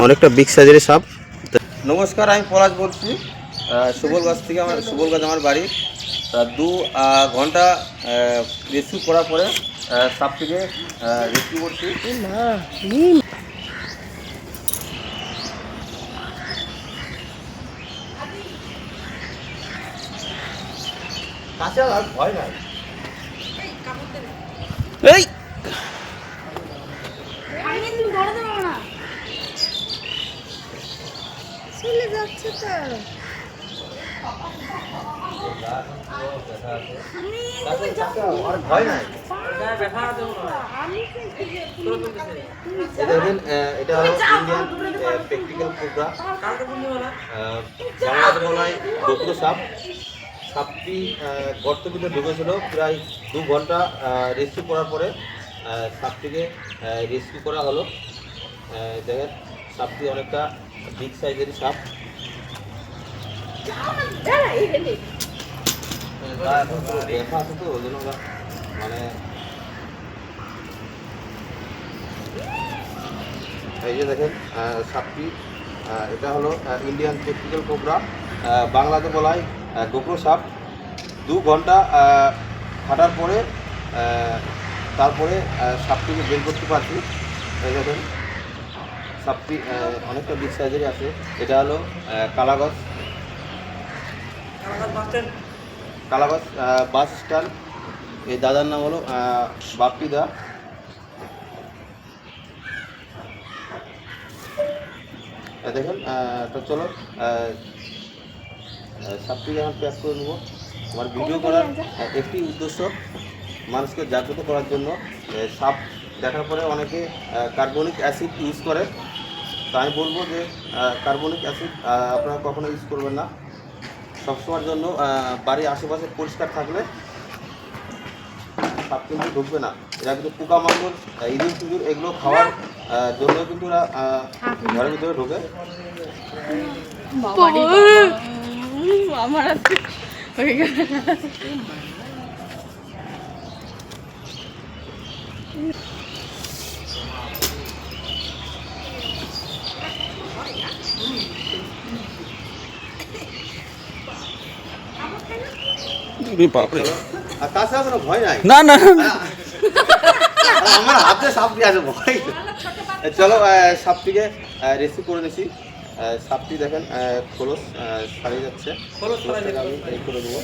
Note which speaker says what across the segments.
Speaker 1: অনেকটা বিগ সাইজের সাপ। নমস্কার, আমি পলাশ বলছি সুবলগঞ্জ থেকে। সুবলগঞ্জ আমার বাড়ি। 2 ঘন্টা রেস্কিউ করার পরে সাপটিকে রেস্কিউ করছি। কাছে আর ভয় নাই। এই
Speaker 2: চলে যাচ্ছে তো।
Speaker 1: আর ভয় নাই। দেখেন, এটা হলো ইন্ডিয়ান প্র্যাকটিক্যাল কোবরা, বাংলাতে বলা হয় ডোকরো সাপ। সাপটি গর্তের ভিতরে ঢুকেছিল। প্রায় 2 ঘন্টা রেস্কিউ করার পরে সাপটিকে রেস্কিউ করা হলো। দেখেন, সাপটি অনেকটা বিগ সাইজেরই সাপ। দেখা আছে তো, ওই জন্য মানে এই যে দেখেন সাপটি, এটা হলো ইন্ডিয়ান প্র্যাকটিক্যাল কোবরা, বাংলাতে বলা হয় ডোকরো সাপ। 2 ঘন্টা খাটার পরে তারপরে সাপটিকে বের করতে পারছি। এই দেখেন, সাপটি অনেকটা বিগ সাইজেরই আছে। এটা হলো কালাগঞ্জ বাস স্ট্যান্ড। এই দাদার নাম হলো বাপ্পি দা। দেখেন, তো চলো সাপটি যখন প্যাক করে নেবো। আমার ভিডিও করার একটি উদ্দেশ্য, মানুষকে জাগ্রত করার জন্য। সাপ দেখার পরে অনেকে কার্বনিক অ্যাসিড ইউজ করে। তাই আমি বলবো যে কার্বনিক অ্যাসিড আপনারা কখনো ইউজ করবেন না। সবসময়ের জন্য বাড়ির আশেপাশে পরিষ্কার থাকলে সাপ কিন্তু ঢুকবে না। এরা কিন্তু পোকামাকড়, ইঁদুর টিঁদুর এগুলো খাওয়ার জন্য কিন্তু এরা ঘরের ভিতরে ঢোকে।
Speaker 2: আমার
Speaker 1: তাছাড়া কোনো ভয় নাই।
Speaker 3: না না
Speaker 1: আমার হাতে সাপ দিয়ে আছে ভয়। চলো সাপটিকে রেসিভ করে নিছি। সাপটি দেখেন খোলস ছাড়িয়ে যাচ্ছে। খোলসটাকে আমি এই করে দেবো।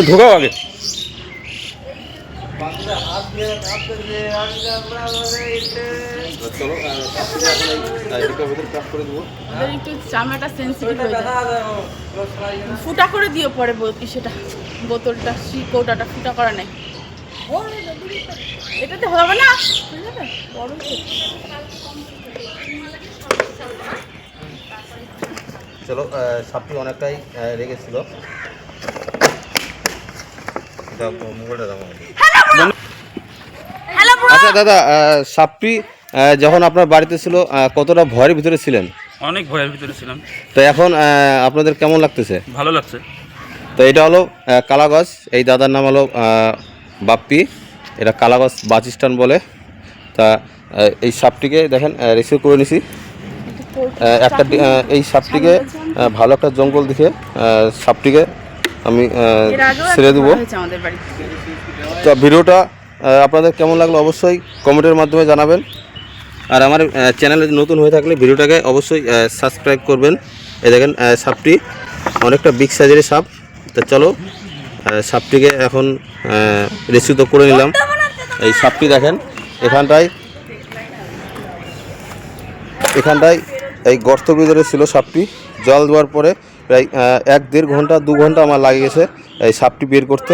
Speaker 3: ঢোকাও আগে।
Speaker 1: চলো এটার ভিতরে প্যাক করে দেবো।
Speaker 2: একটু চামড়াটা সেন্সিটিভ হয়ে যায়। ফুটা করে দিও পরে সেটা বোতলটা, কৌটাটা ফুটা করা নেই। এটাতে হবে না।
Speaker 1: চলো, সাপটি অনেকটাই রেগেছিল। আচ্ছা দাদা, সাপটি যখন আপনার বাড়িতে ছিল কতটা ভয়ের ভিতরে ছিলেন?
Speaker 3: অনেক ভয়ের ভিতরে ছিলাম।
Speaker 1: তো এখন আপনাদের কেমন লাগতেছে?
Speaker 3: ভালো লাগছে।
Speaker 1: তো এটা হলো কালাগঞ্জ। এই দাদার নাম হলো বাপ্পি। এটা কালাগঞ্জ বাস স্ট্যান্ড বলে। তা এই সাপটিকে দেখেন রিসিভ করে নিছি। একটা এই সাপটিকে ভালো একটা জঙ্গল দেখে সাপটিকে আমি ছেড়ে দেবো। তো ভিডিওটা আপনাদের কেমন লাগলো অবশ্যই কমেন্টের মাধ্যমে জানাবেন। আর আমার চ্যানেলে নতুন হয়ে থাকলে ভিডিওটাকে অবশ্যই সাবস্ক্রাইব করবেন। এই দেখেন সাপটি অনেকটা বিগ সাইজের সাপ। তো চলো সাপটিকে এখন রেস্কিউ তো করে নিলাম। এই সাপটি দেখেন এখানটায় এই গর্তের ভিতরে ছিল সাপটি। জল দেওয়ার পরে প্রায় 1-1.5 ঘন্টা 2 ঘন্টা আমার লাগে গেছে এই সাপটি বের করতে।